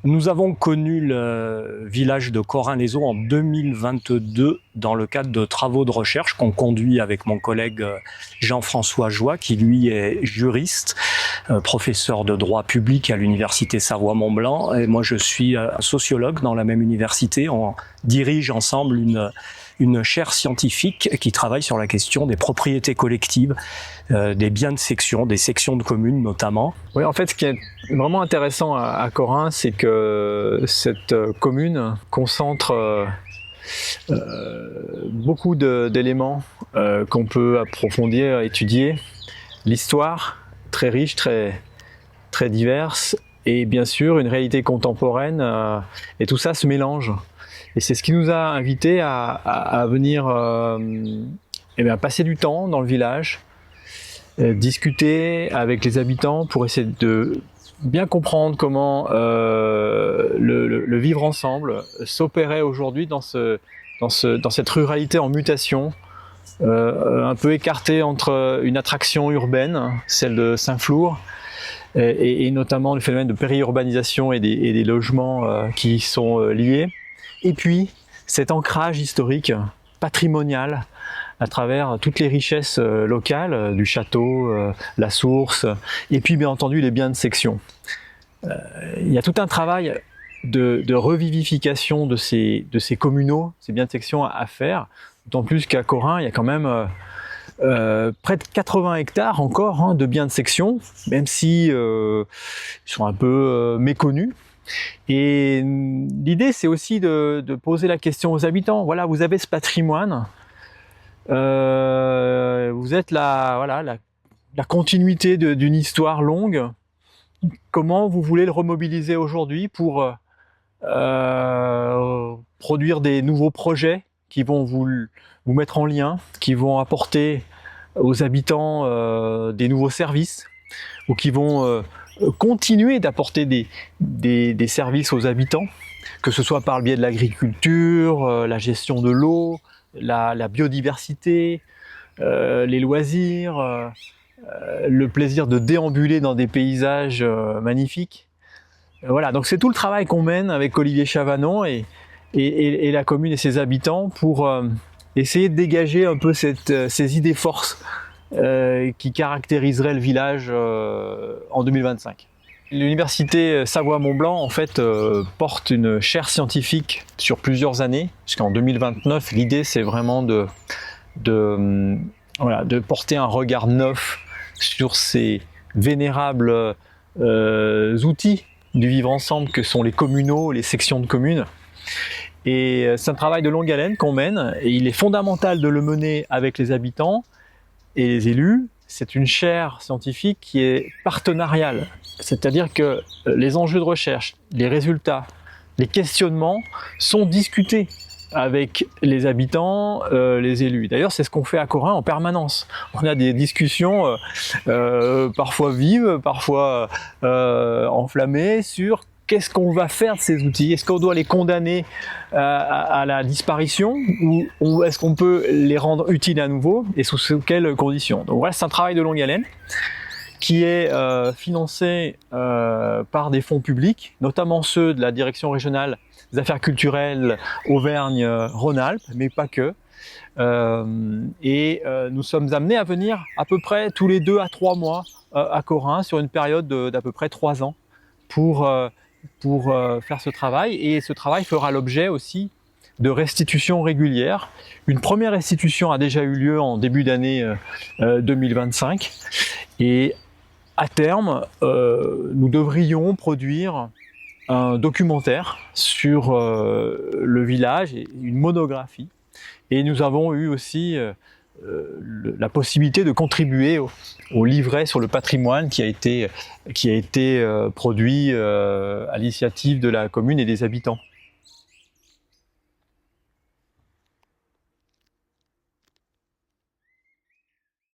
Nous avons connu le village de Corin-les-Eaux en 2022 dans le cadre de travaux de recherche qu'on conduit avec mon collègue Jean-François Joie, qui lui est juriste, professeur de droit public à l'université Savoie-Mont-Blanc, et moi je suis sociologue dans la même université. On dirige ensemble une chaire scientifique qui travaille sur la question des propriétés collectives, des biens de section, des sections de communes notamment. Oui, en fait, ce qui est vraiment intéressant à Corin, c'est que cette commune concentre beaucoup d'éléments qu'on peut approfondir, étudier. L'histoire, très riche, très diverse, et bien sûr une réalité contemporaine, et tout ça se mélange. Et c'est ce qui nous a invités à venir passer du temps dans le village, discuter avec les habitants pour essayer de bien comprendre comment le vivre ensemble s'opérait aujourd'hui dans cette ruralité en mutation, un peu écartée entre une attraction urbaine, celle de Saint-Flour, et notamment le phénomène de périurbanisation et des logements qui sont liés. Et puis cet ancrage historique, patrimonial, à travers toutes les richesses locales, du château, la source, et puis bien entendu les biens de section. Il y a tout un travail de revivification de ces communaux, ces biens de section à faire, d'autant plus qu'à Corin, il y a quand même près de 80 hectares encore de biens de section, même si ils sont un peu méconnus. Et l'idée, c'est aussi de poser la question aux habitants. Voilà, vous avez ce patrimoine, vous êtes la continuité d'une histoire longue. Comment vous voulez le remobiliser aujourd'hui pour produire des nouveaux projets qui vont vous mettre en lien, qui vont apporter aux habitants des nouveaux services, ou qui vont continuer d'apporter des services aux habitants, que ce soit par le biais de l'agriculture, la gestion de l'eau, la biodiversité, les loisirs, le plaisir de déambuler dans des paysages magnifiques. Voilà, donc c'est tout le travail qu'on mène avec Olivier Chavanon et la commune et ses habitants pour essayer de dégager un peu ces idées forces qui caractériseraient le village en 2025. L'université Savoie-Mont-Blanc en fait porte une chaire scientifique sur plusieurs années, jusqu'en 2029. L'idée c'est vraiment de porter un regard neuf sur ces vénérables outils du vivre ensemble que sont les communaux, les sections de communes. Et c'est un travail de longue haleine qu'on mène, et il est fondamental de le mener avec les habitants et les élus. C'est une chaire scientifique qui est partenariale, c'est-à-dire que les enjeux de recherche, les résultats, les questionnements sont discutés avec les habitants, les élus. D'ailleurs, c'est ce qu'on fait à Corin en permanence. On a des discussions parfois vives, parfois enflammées sur qu'est-ce qu'on va faire de ces outils. Est-ce qu'on doit les condamner à la disparition, ou est-ce qu'on peut les rendre utiles à nouveau, et sous quelles conditions? Donc voilà, c'est un travail de longue haleine qui est financé par des fonds publics, notamment ceux de la direction régionale des affaires culturelles Auvergne-Rhône-Alpes, mais pas que. Nous sommes amenés à venir à peu près tous les 2 à 3 mois à Corin sur une période d'à peu près 3 ans pour faire ce travail. Et ce travail fera l'objet aussi de restitutions régulières. Une première restitution a déjà eu lieu en début d'année 2025. Et à terme, nous devrions produire un documentaire sur le village, et une monographie. Et nous avons eu aussi la possibilité de contribuer au livret sur le patrimoine qui a été produit à l'initiative de la commune et des habitants.